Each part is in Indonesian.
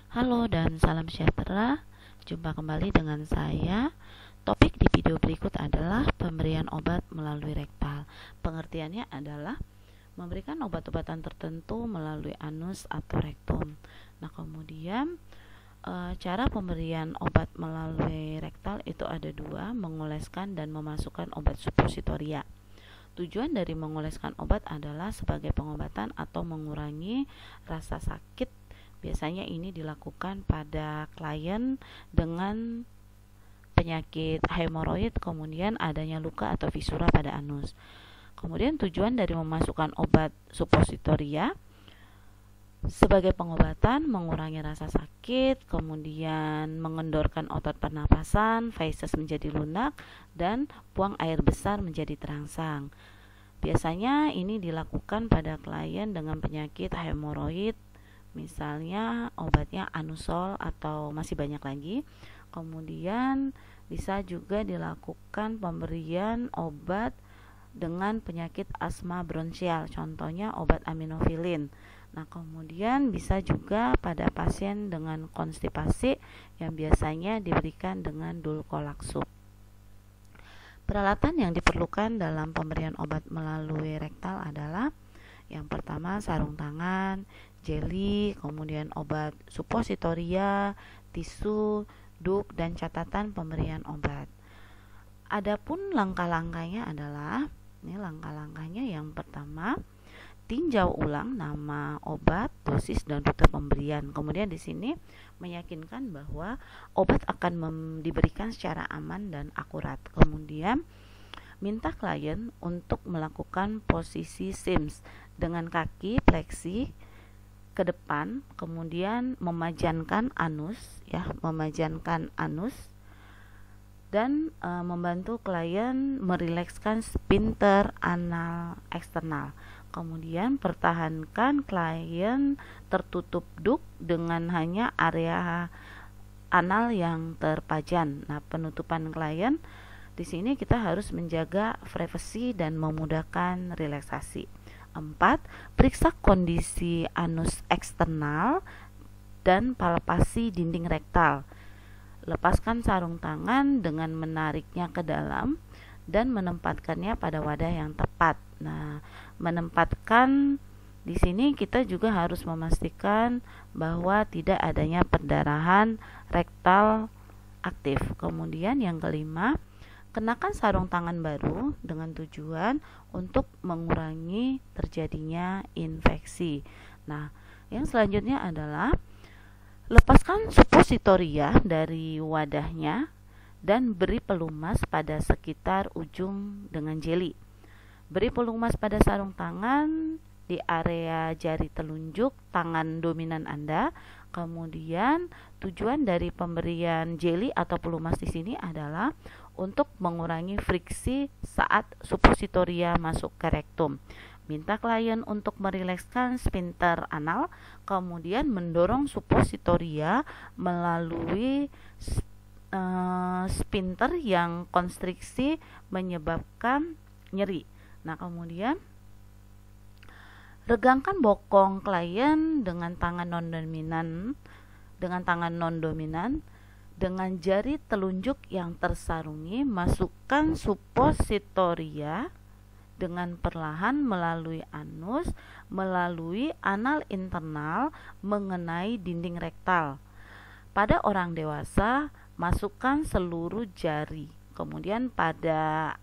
Halo dan salam sejahtera. Jumpa kembali dengan saya. Topik di video berikut adalah pemberian obat melalui rektal. Pengertiannya adalah memberikan obat-obatan tertentu melalui anus atau rektum. Nah, kemudian cara pemberian obat melalui rektal itu ada dua, mengoleskan dan memasukkan obat suppositoria. Tujuan dari mengoleskan obat adalah sebagai pengobatan atau mengurangi rasa sakit. Biasanya ini dilakukan pada klien dengan penyakit hemoroid, kemudian adanya luka atau fisura pada anus. Kemudian tujuan dari memasukkan obat suppositoria sebagai pengobatan, mengurangi rasa sakit, kemudian mengendorkan otot pernapasan, feses menjadi lunak, dan buang air besar menjadi terangsang. Biasanya ini dilakukan pada klien dengan penyakit hemoroid, misalnya obatnya anusol atau masih banyak lagi. Kemudian bisa juga dilakukan pemberian obat dengan penyakit asma bronchial, contohnya obat aminofilin. Nah, kemudian bisa juga pada pasien dengan konstipasi yang biasanya diberikan dengan dulcolaxub. Peralatan yang diperlukan dalam pemberian obat melalui rektal adalah yang pertama sarung tangan, jeli, kemudian obat suppositoria, tisu, duk, dan catatan pemberian obat. Adapun langkah-langkahnya adalah yang pertama, tinjau ulang nama obat, dosis, dan rute pemberian. Kemudian di sini meyakinkan bahwa obat akan diberikan secara aman dan akurat. Kemudian minta klien untuk melakukan posisi SIMS dengan kaki fleksi ke depan, kemudian memajankan anus, dan membantu klien merilekskan sphincter anal eksternal. Kemudian pertahankan klien tertutup duk dengan hanya area anal yang terpajan. Nah, penutupan klien di sini kita harus menjaga privasi dan memudahkan relaksasi. 4. Periksa kondisi anus eksternal dan palpasi dinding rektal. Lepaskan sarung tangan dengan menariknya ke dalam dan menempatkannya pada wadah yang tepat. Nah, menempatkan di sini kita juga harus memastikan bahwa tidak adanya perdarahan rektal aktif. Kemudian yang kelima, kenakan sarung tangan baru dengan tujuan untuk mengurangi terjadinya infeksi. Nah, yang selanjutnya adalah lepaskan suppositoria dari wadahnya dan beri pelumas pada sekitar ujung dengan jeli. Beri pelumas pada sarung tangan di area jari telunjuk tangan dominan Anda. Kemudian tujuan dari pemberian jeli atau pelumas di sini adalah untuk mengurangi friksi saat suppositoria masuk ke rektum. Minta klien untuk merilekskan sphincter anal, kemudian mendorong suppositoria melalui sphincter yang konstriksi menyebabkan nyeri. Nah, kemudian regangkan bokong klien dengan tangan non-dominan dengan jari telunjuk yang tersarungi, masukkan suppositoria dengan perlahan melalui anus, melalui anal internal mengenai dinding rektal. Pada orang dewasa, masukkan seluruh jari. Kemudian pada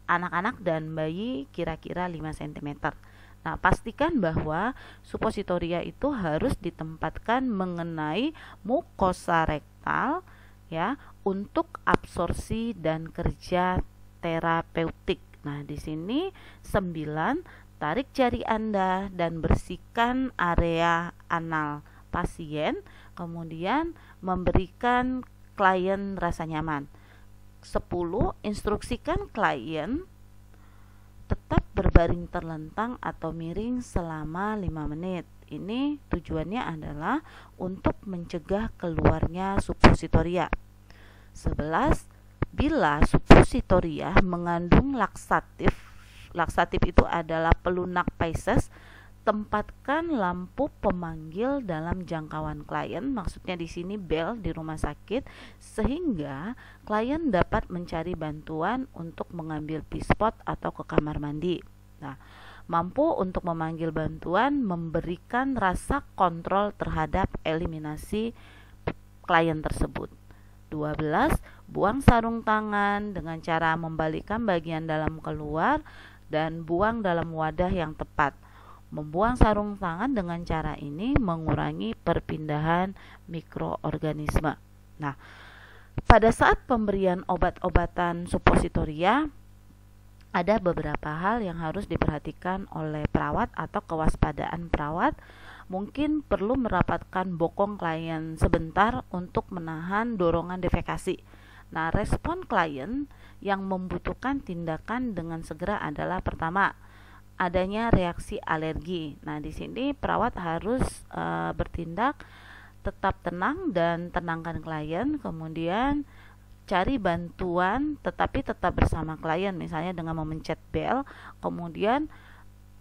anak-anak dan bayi kira-kira 5 cm. Nah, pastikan bahwa suppositoria itu harus ditempatkan mengenai mukosa rektal ya, untuk absorpsi dan kerja terapeutik. Nah, di sini 9, tarik jari Anda dan bersihkan area anal pasien, kemudian memberikan klien rasa nyaman. 10. Instruksikan klien tetap berbaring terlentang atau miring selama 5 menit. Ini tujuannya adalah untuk mencegah keluarnya suppositoria. 11. Bila suppositoria mengandung laksatif itu adalah pelunak feses, Tempatkan lampu pemanggil dalam jangkauan klien, maksudnya di sini bel di rumah sakit, sehingga klien dapat mencari bantuan untuk mengambil pispot atau ke kamar mandi. Nah, mampu untuk memanggil bantuan memberikan rasa kontrol terhadap eliminasi klien tersebut. 12. Buang sarung tangan dengan cara membalikkan bagian dalam keluar dan buang dalam wadah yang tepat. Membuang sarung tangan dengan cara ini mengurangi perpindahan mikroorganisme. Nah, pada saat pemberian obat-obatan supositoria, ada beberapa hal yang harus diperhatikan oleh perawat atau kewaspadaan perawat. Mungkin perlu merapatkan bokong klien sebentar untuk menahan dorongan defekasi. Nah, respon klien yang membutuhkan tindakan dengan segera adalah pertama, adanya reaksi alergi. Nah, di sini perawat harus bertindak tetap tenang dan tenangkan klien, kemudian cari bantuan tetapi tetap bersama klien, misalnya dengan memencet bel, kemudian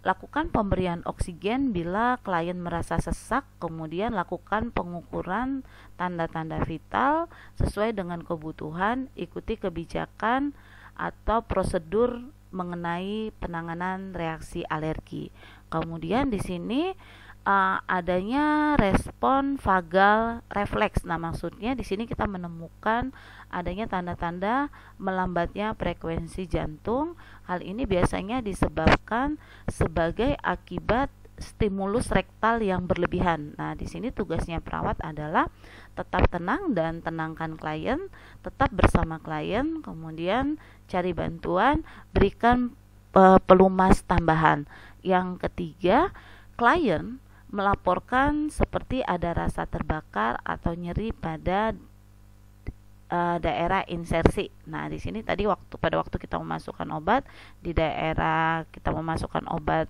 lakukan pemberian oksigen bila klien merasa sesak, kemudian lakukan pengukuran tanda-tanda vital sesuai dengan kebutuhan, ikuti kebijakan atau prosedur mengenai penanganan reaksi alergi. Kemudian di sini adanya respon vagal refleks. Nah, maksudnya di sini kita menemukan adanya tanda-tanda melambatnya frekuensi jantung. Hal ini biasanya disebabkan sebagai akibat stimulus rektal yang berlebihan. Nah, di sini tugasnya perawat adalah tetap tenang dan tenangkan klien, tetap bersama klien, kemudian cari bantuan, berikan pelumas tambahan. Yang ketiga, klien melaporkan seperti ada rasa terbakar atau nyeri pada daerah insersi. Nah, di sini tadi pada waktu kita memasukkan obat, di daerah kita memasukkan obat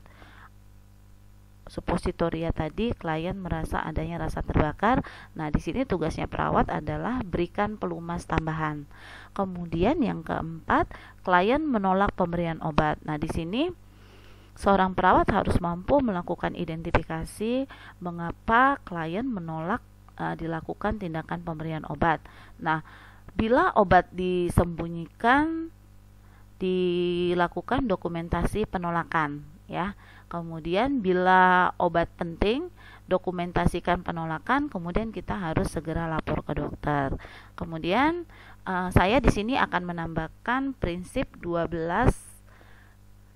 supositoria tadi, klien merasa adanya rasa terbakar. Nah, di sini tugasnya perawat adalah berikan pelumas tambahan. Kemudian yang keempat, klien menolak pemberian obat. Nah, di sini seorang perawat harus mampu melakukan identifikasi mengapa klien menolak dilakukan tindakan pemberian obat. Nah, bila obat disembunyikan, dilakukan dokumentasi penolakan, ya. Kemudian bila obat penting, dokumentasikan penolakan, kemudian kita harus segera lapor ke dokter. Kemudian saya di sini akan menambahkan prinsip 12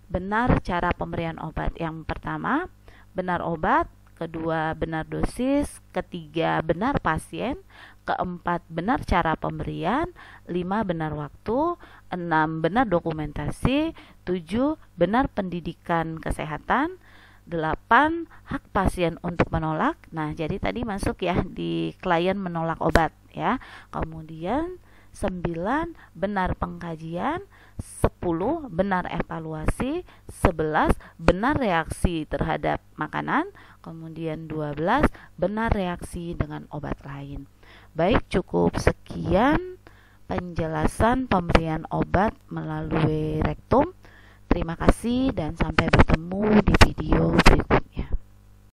benar cara pemberian obat. Yang pertama, benar obat, kedua, benar dosis, ketiga, benar pasien, keempat, benar cara pemberian, 5, benar waktu, 6, benar dokumentasi, 7, benar pendidikan kesehatan, 8, hak pasien untuk menolak. Nah, jadi tadi masuk ya di klien menolak obat ya. Kemudian 9, benar pengkajian, 10, benar evaluasi, 11, benar reaksi terhadap makanan, kemudian 12, benar reaksi dengan obat lain. Baik, cukup sekian penjelasan pemberian obat melalui rektum. Terima kasih dan sampai bertemu di video berikutnya.